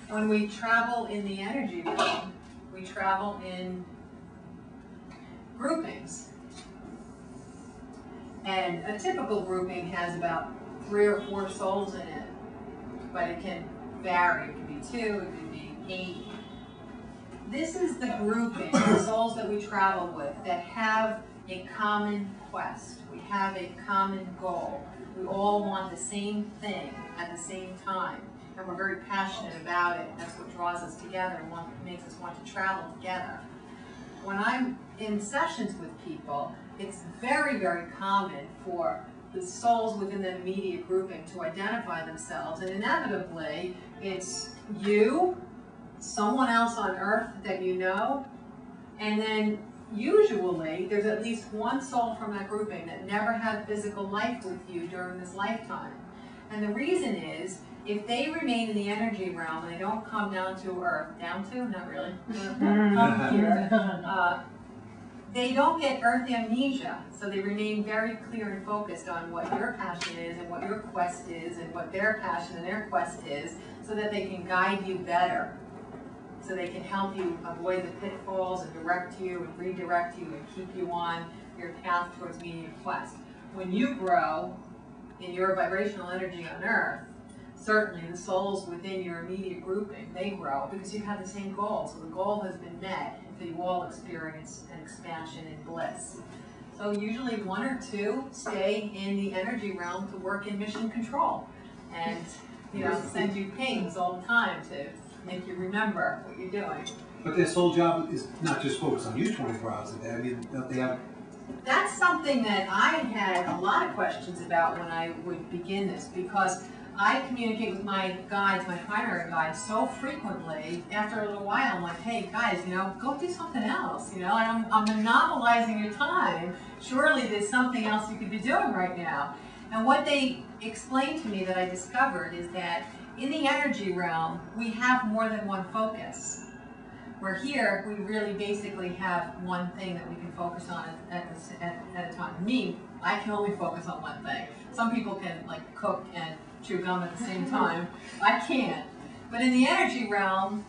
when we travel in the energy realm, we travel in groupings. And a typical grouping has about 3 or 4 souls in it, but it can vary. It can be 2, it can be 8. This is the grouping, the souls that we travel with that have a common quest. We have a common goal. We all want the same thing at the same time, and we're very passionate about it. That's what draws us together and makes us want to travel together. When I'm in sessions with people, it's very, very common for the souls within the immediate grouping to identify themselves, and inevitably it's you, someone else on Earth that you know, and then usually there's at least one soul from that grouping that never had physical life with you during this lifetime. And the reason is, if they remain in the energy realm and they don't come down to Earth, down to? Not really. Come here. They don't get Earth amnesia, so they remain very clear and focused on what your passion is and what your quest is and what their passion and their quest is, so that they can guide you better, so they can help you avoid the pitfalls and direct you and redirect you and keep you on your path towards meeting your quest. When you grow in your vibrational energy on Earth, certainly the souls within your immediate grouping, they grow because you have the same goal. So the goal has been met, so you all experience an expansion and bliss. So usually 1 or 2 stay in the energy realm to work in mission control and, you know, send you pings all the time to make you remember what you're doing. But their sole job is not just focused on you 24 hours a day. I mean, don't they have... That's something that I had a lot of questions about when I would begin this, because I communicate with my guides, my primary guides, so frequently. After a little while, I'm like, hey guys, you know, go do something else. You know, I'm monopolizing your time. Surely there's something else you could be doing right now. And what they explained to me that I discovered is that in the energy realm, we have more than one focus. Where here, we really basically have one thing that we can focus on at a time. Me, I can only focus on one thing. Some people can like cook and chew gum at the same time. I can't. But in the energy realm,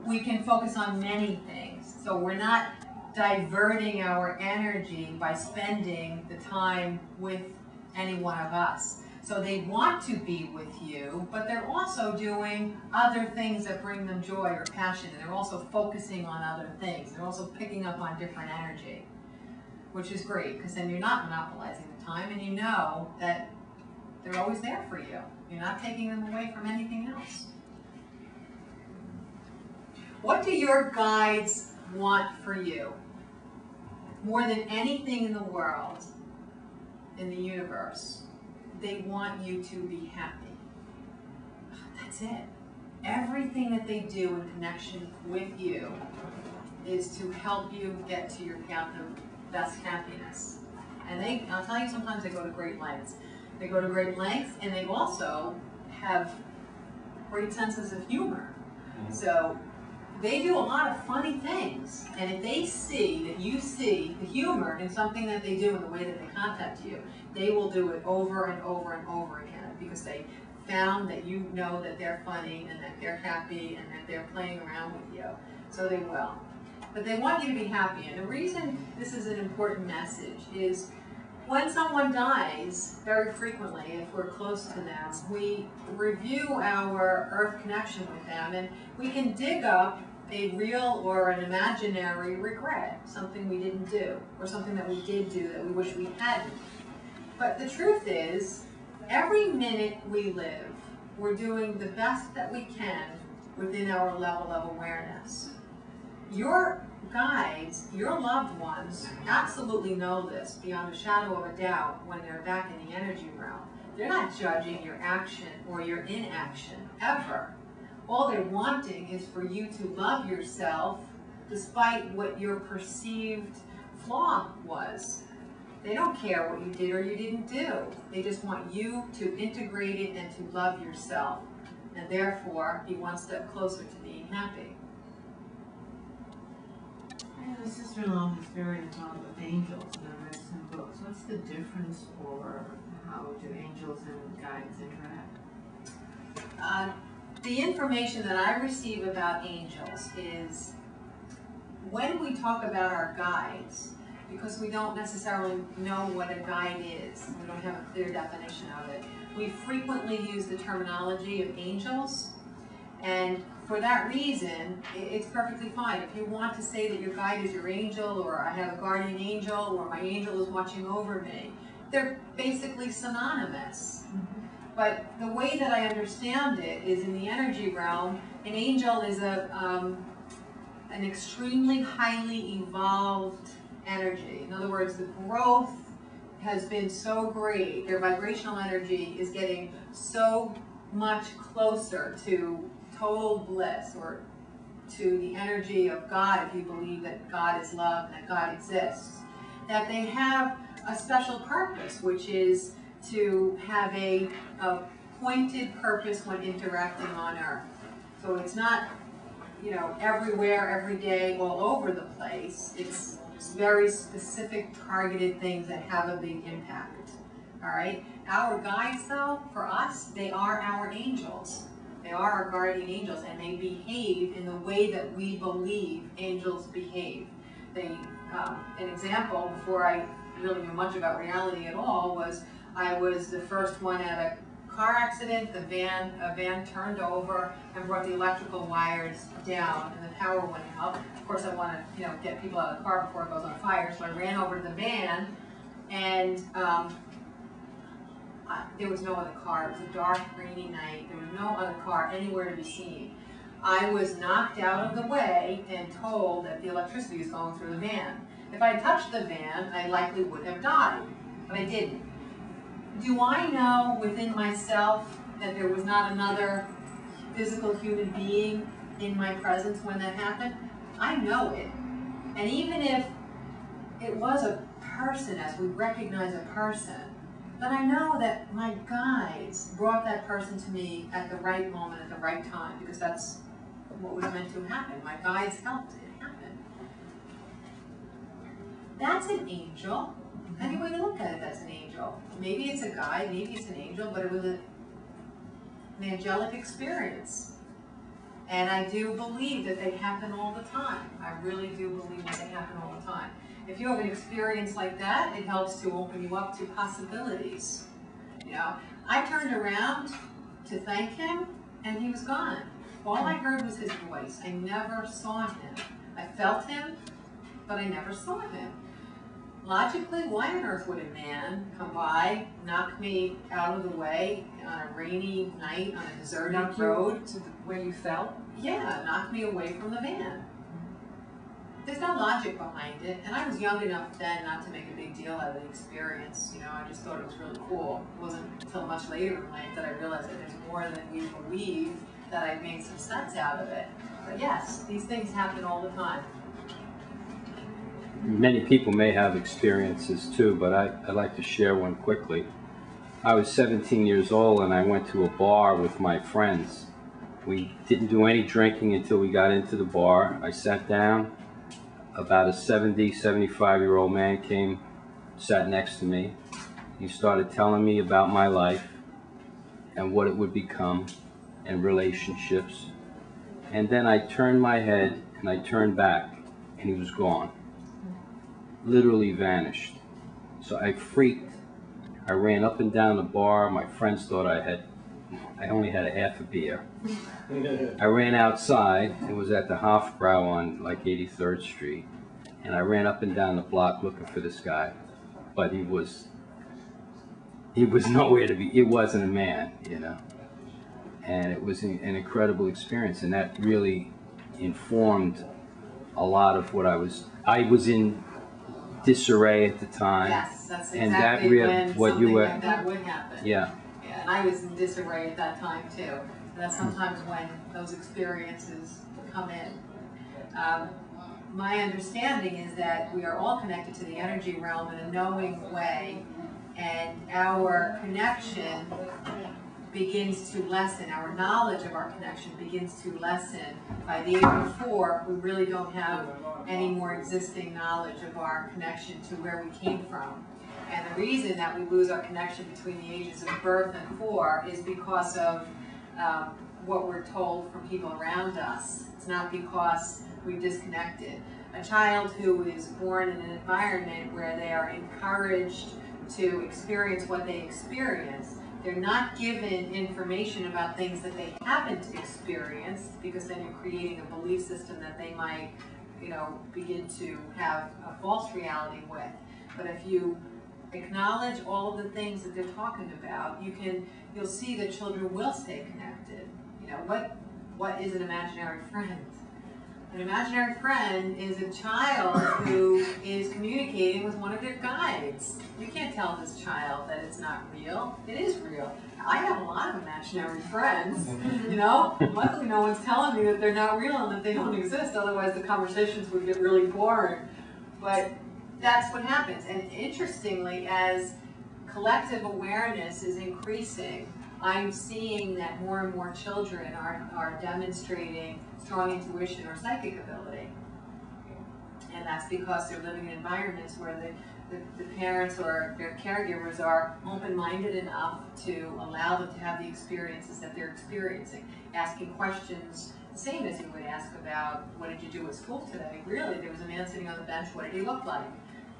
we can focus on many things. So we're not diverting our energy by spending the time with any one of us. So they want to be with you, but they're also doing other things that bring them joy or passion, and they're also focusing on other things. They're also picking up on different energy, which is great, because then you're not monopolizing the time, and you know that they're always there for you. You're not taking them away from anything else. What do your guides want for you? More than anything in the world, in the universe, they want you to be happy. That's it. Everything that they do in connection with you is to help you get to your path of best happiness. And I'll tell you, sometimes they go to great lengths. They go to great lengths, and they also have great senses of humor. So they do a lot of funny things, and if they see that you see the humor in something that they do in the way that they contact you, they will do it over and over and over again, because they found that you know that they're funny and that they're happy and that they're playing around with you. So they will. But they want you to be happy, and the reason this is an important message is when someone dies, very frequently, if we're close to them, we review our Earth connection with them, and we can dig up a real or an imaginary regret, something we didn't do, or something that we did do that we wish we hadn't. But the truth is, every minute we live, we're doing the best that we can within our level of awareness. Your guides, your loved ones, absolutely know this beyond a shadow of a doubt when they're back in the energy realm. They're not judging your action or your inaction, ever. All they're wanting is for you to love yourself despite what your perceived flaw was. They don't care what you did or you didn't do. They just want you to integrate it and to love yourself. And therefore, be one step closer to being happy. I have a sister-in-law who's very involved with angels, and I read some books. What's the difference, or how do angels and guides interact? the information that I receive about angels is when we talk about our guides, because we don't necessarily know what a guide is, we don't have a clear definition of it, we frequently use the terminology of angels, and for that reason, it's perfectly fine. If you want to say that your guide is your angel, or I have a guardian angel, or my angel is watching over me, they're basically synonymous. But the way that I understand it is in the energy realm, an angel is an extremely highly evolved energy. In other words, the growth has been so great, their vibrational energy is getting so much closer to total bliss, or to the energy of God, if you believe that God is love and that God exists, that they have a special purpose, which is to have a pointed purpose when interacting on Earth. So it's not, you know, everywhere, every day, all over the place. It's very specific, targeted things that have a big impact. All right? Our guides, though, for us, they are our angels. They are our guardian angels, and they behave in the way that we believe angels behave. They, an example, before I really knew much about reality at all, was I was the first one at a car accident. A van turned over and brought the electrical wires down, and the power went out. Of course, I want to, you know, get people out of the car before it goes on fire, so I ran over to the van, and there was no other car. It was a dark, rainy night. There was no other car anywhere to be seen. I was knocked out of the way and told that the electricity was going through the van. If I touched the van, I likely would have died, but I didn't. Do I know within myself that there was not another physical human being in my presence when that happened? I know it. And even if it was a person, as we recognize a person, then I know that my guides brought that person to me at the right moment, at the right time, because that's what was meant to happen. My guides helped it happen. That's an angel. Any way to look at it, that's an angel. Maybe it's a guide, maybe it's an angel, but it was an angelic experience. And I do believe that they happen all the time. I really do believe that they happen all the time. If you have an experience like that, it helps to open you up to possibilities. You know, I turned around to thank him, and he was gone. All I heard was his voice. I never saw him. I felt him, but I never saw him. Logically, why on earth would a man come by, knock me out of the way on a rainy night on a deserted road? To where you fell? Yeah, knock me away from the van. There's no logic behind it, and I was young enough then not to make a big deal out of the experience. You know, I just thought it was really cool. It wasn't until much later in life that I realized that there's more than we believe, that I made some sense out of it. But yes, these things happen all the time. Many people may have experiences too, but I'd like to share one quickly. I was 17 years old and I went to a bar with my friends. We didn't do any drinking until we got into the bar. I sat down. About a 75-year-old man came, sat next to me. He started telling me about my life and what it would become and relationships. And then I turned my head and I turned back and he was gone. Literally vanished. So I freaked. I ran up and down the bar. My friends thought I only had a half a beer. I ran outside. It was at the Hofbrau on like 83rd Street. And I ran up and down the block looking for this guy. But he was nowhere to be. It wasn't a man, you know. And it was an incredible experience. And that really informed a lot of what I was in disarray at the time. Yes, that's exactly and that when what something you were, like that would happen. Yeah. And I was in disarray at that time too. And that's sometimes when those experiences come in. My understanding is that we are all connected to the energy realm in a knowing way, and our connection begins to lessen. Our knowledge of our connection begins to lessen. By the age of 4, we really don't have any more existing knowledge of our connection to where we came from. And the reason that we lose our connection between the ages of birth and 4 is because of what we're told from people around us. It's not because we've disconnected. A child who is born in an environment where they are encouraged to experience what they experience, they're not given information about things that they haven't experienced, because then you're creating a belief system that they might, begin to have a false reality with. But if you acknowledge all of the things that they're talking about, you'll see that children will stay connected. What is an imaginary friend? An imaginary friend is a child who is communicating with one of their guides. You can't tell this child that it's not real. It is real. I have a lot of imaginary friends, Luckily no one's telling me that they're not real and that they don't exist, otherwise the conversations would get really boring. But that's what happens. And interestingly, as collective awareness is increasing, I'm seeing that more and more children are demonstrating strong intuition or psychic ability. And that's because they're living in environments where the parents or their caregivers are open-minded enough to allow them to have the experiences that they're experiencing. Asking questions, the same as you would ask about, what did you do at school today? Really, there was a man sitting on the bench, what did he look like?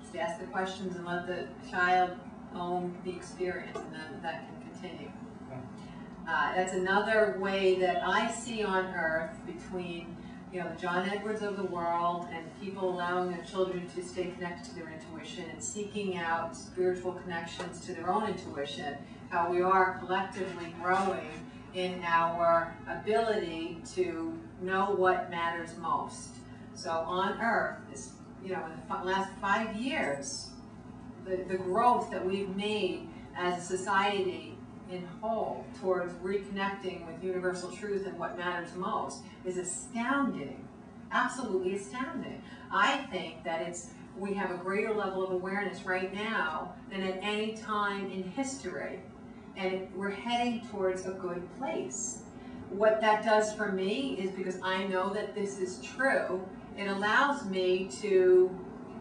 Just ask the questions and let the child own the experience, and then that can continue. That's another way that I see on Earth between the John Edwards of the world and people allowing their children to stay connected to their intuition and seeking out spiritual connections to their own intuition, how we are collectively growing in our ability to know what matters most. So on Earth, in the last 5 years, the growth that we've made as a society in whole towards reconnecting with universal truth and what matters most is astounding, absolutely astounding. I think that we have a greater level of awareness right now than at any time in history, and we're heading towards a good place. What that does for me is, because I know that this is true, it allows me to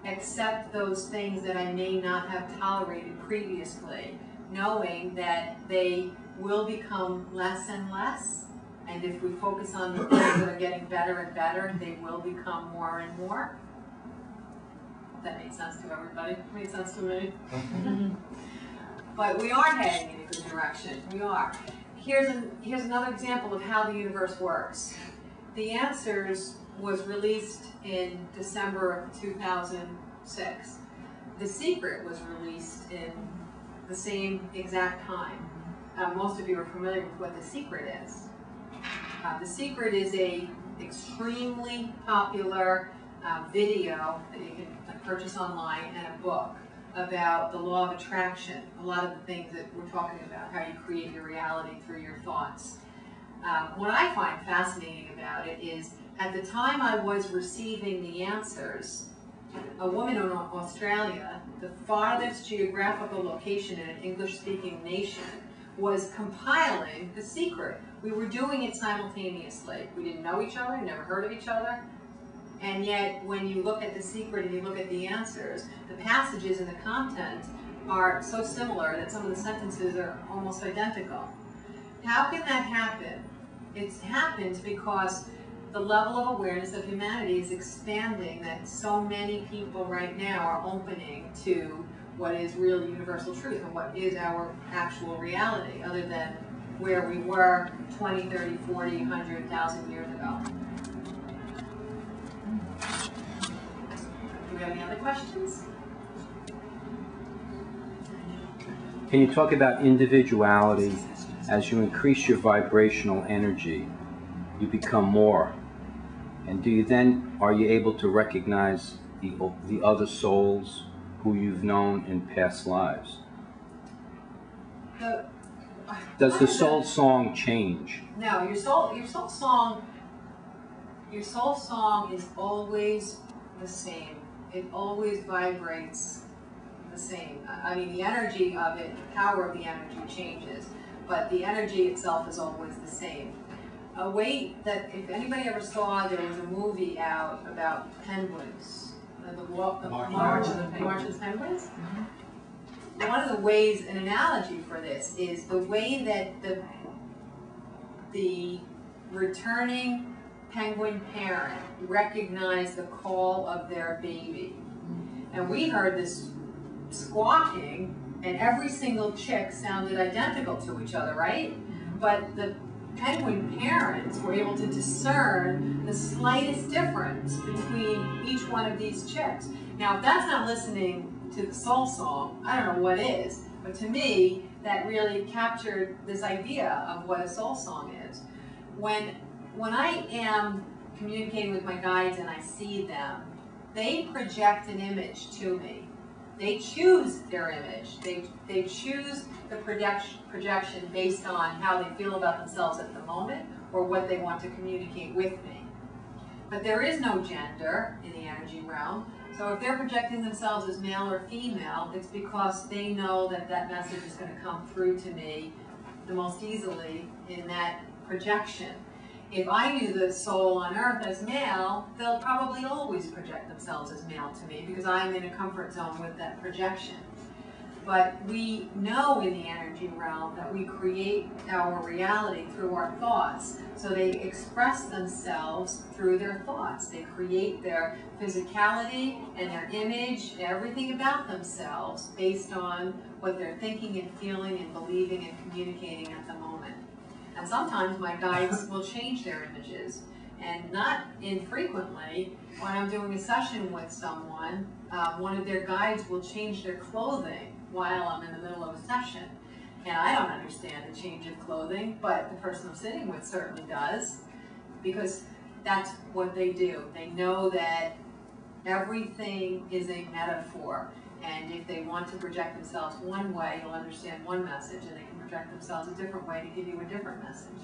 accept those things that I may not have tolerated previously, knowing that they will become less and less, and if we focus on the things that are getting better and better, they will become more and more. That made sense to everybody. It made sense to me. But we are heading in a good direction. We are. Here's another example of how the universe works. The Answers was released in December of 2006. The Secret was released in the same exact time. Most of you are familiar with what The Secret is. The Secret is a extremely popular video that you can purchase online, and a book about the law of attraction, a lot of the things that we're talking about, how you create your reality through your thoughts. What I find fascinating about it is, at the time I was receiving the Answers, a woman in Australia, the farthest geographical location in an English-speaking nation, was compiling The Secret. We were doing it simultaneously. We didn't know each other, never heard of each other, and yet when you look at The Secret and you look at the Answers, the passages and the content are so similar that some of the sentences are almost identical. How can that happen? It happens because the level of awareness of humanity is expanding, that so many people right now are opening to what is real universal truth and what is our actual reality, other than where we were 20, 30, 40, 100, 1,000 years ago. Do we have any other questions? Can you talk about individuality? As you increase your vibrational energy, you become more. And are you able to recognize the other souls who you've known in past lives? Does the soul song change? No, your soul song is always the same. It always vibrates the same. I mean, the energy of it, the power of the energy changes, but the energy itself is always the same. A way that, if anybody ever saw, there was a movie out about penguins, the March of the Penguins. Mm-hmm. One of the ways, an analogy for this is the way that the returning penguin parent recognized the call of their baby. And we heard this squawking, and every single chick sounded identical to each other, right? But the penguin parents were able to discern the slightest difference between each one of these chicks. Now, if that's not listening to the soul song, I don't know what is. But to me, that really captured this idea of what a soul song is. When I am communicating with my guides and I see them, they project an image to me. They choose their image. They choose the projection based on how they feel about themselves at the moment or what they want to communicate with me. But there is no gender in the energy realm. So if they're projecting themselves as male or female, it's because they know that that message is going to come through to me the most easily in that projection. If I knew the soul on earth as male, they'll probably always project themselves as male to me because I'm in a comfort zone with that projection. But we know in the energy realm that we create our reality through our thoughts. So they express themselves through their thoughts. They create their physicality and their image, everything about themselves based on what they're thinking and feeling and believing and communicating at the moment. And sometimes my guides will change their images. And not infrequently, when I'm doing a session with someone, one of their guides will change their clothing while I'm in the middle of a session. And I don't understand the change of clothing, but the person I'm sitting with certainly does, because that's what they do. They know that everything is a metaphor. And if they want to project themselves one way, they'll understand one message, and they can project themselves a different way to give you a different message.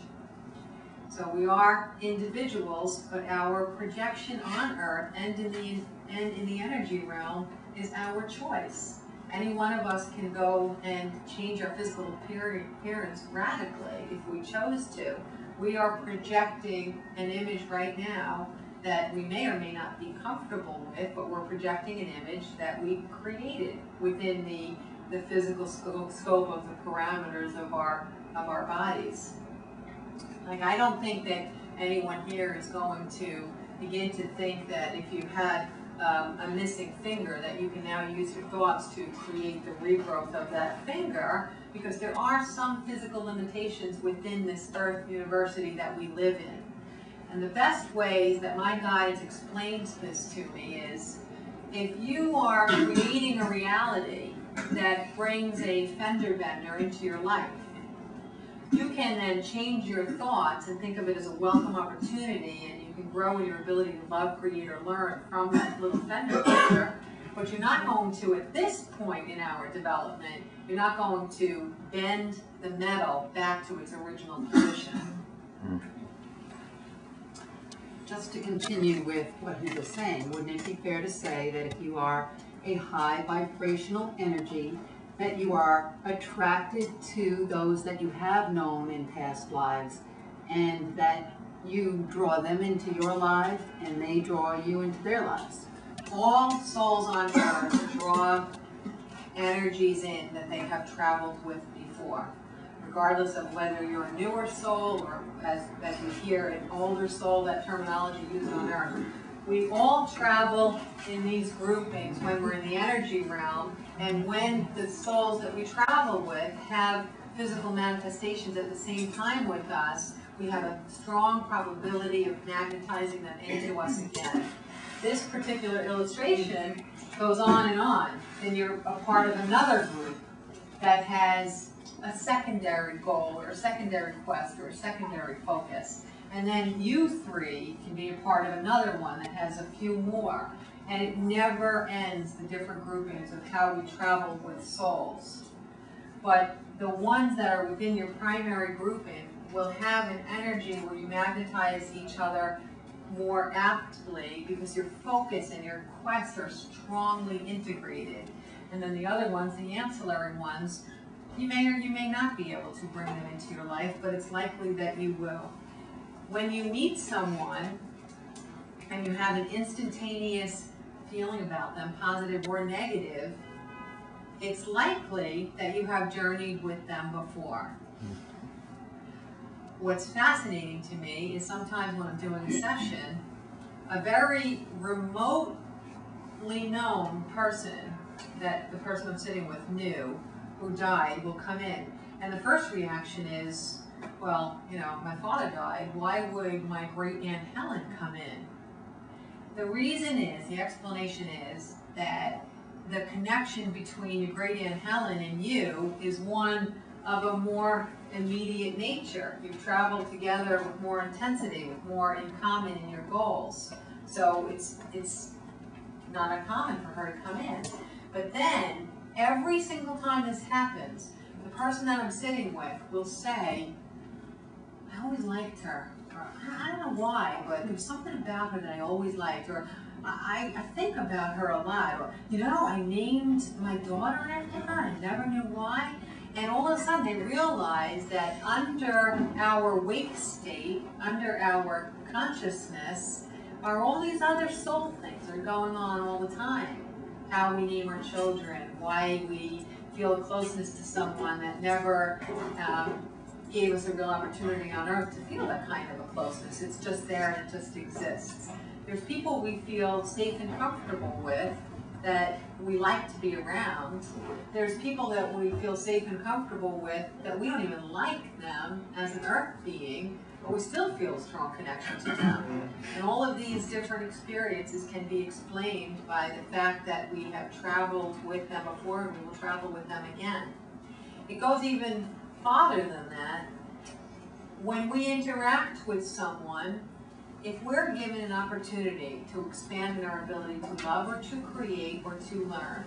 So we are individuals, but our projection on Earth and in the energy realm is our choice. Any one of us can go and change our physical appearance radically if we chose to. We are projecting an image right now that we may or may not be comfortable with, but we're projecting an image that we created within the physical scope of the parameters of our bodies. Like, I don't think that anyone here is going to begin to think that if you had a missing finger, that you can now use your thoughts to create the regrowth of that finger, because there are some physical limitations within this Earth university that we live in. And the best ways that my guides explained this to me is, if you are creating a reality that brings a fender bender into your life, you can then change your thoughts and think of it as a welcome opportunity, and you can grow in your ability to love, create, or learn from that little fender bender. But you're not going to, at this point in our development, you're not going to bend the metal back to its original position. Just to continue with what he was saying, wouldn't it be fair to say that if you are a high vibrational energy, that you are attracted to those that you have known in past lives, and that you draw them into your life and they draw you into their lives? All souls on Earth draw energies in that they have traveled with before, regardless of whether you're a newer soul or, as we hear, an older soul, that terminology used on Earth. We all travel in these groupings when we're in the energy realm, and when the souls that we travel with have physical manifestations at the same time with us, we have a strong probability of magnetizing them into us again. This particular illustration goes on, and you're a part of another group that has a secondary goal or a secondary quest or a secondary focus. And then you three can be a part of another one that has a few more. And it never ends, the different groupings of how we travel with souls. But the ones that are within your primary grouping will have an energy where you magnetize each other more aptly because your focus and your quest are strongly integrated. And then the other ones, the ancillary ones, you may or you may not be able to bring them into your life, but it's likely that you will. When you meet someone and you have an instantaneous feeling about them, positive or negative, it's likely that you have journeyed with them before. what's fascinating to me is sometimes when I'm doing a session, a very remotely known person that the person I'm sitting with knew, who died, will come in. And the first reaction is, well, you know, my father died, why would my great Aunt Helen come in? The reason is, the explanation is, that the connection between your great Aunt Helen and you is one of a more immediate nature. You've traveled together with more intensity, with more in common in your goals. So it's not uncommon for her to come in. But then, every single time this happens, the person that I'm sitting with will say, I always liked her. Or, I don't know why, but there's something about her that I always liked. Or I think about her a lot. Or, you know, I named my daughter after her. I never knew why. And all of a sudden they realize that under our wake state, under our consciousness, are all these other soul things that are going on all the time. How we name our children, why we feel a closeness to someone that never gave us a real opportunity on earth to feel that kind of a closeness. It's just there and it just exists. There's people we feel safe and comfortable with that we like to be around. There's people that we feel safe and comfortable with that we don't even like them as an earth being, but we still feel a strong connection to them. And all of these different experiences can be explained by the fact that we have traveled with them before and we will travel with them again. It goes even farther than that. When we interact with someone, if we're given an opportunity to expand in our ability to love or to create or to learn,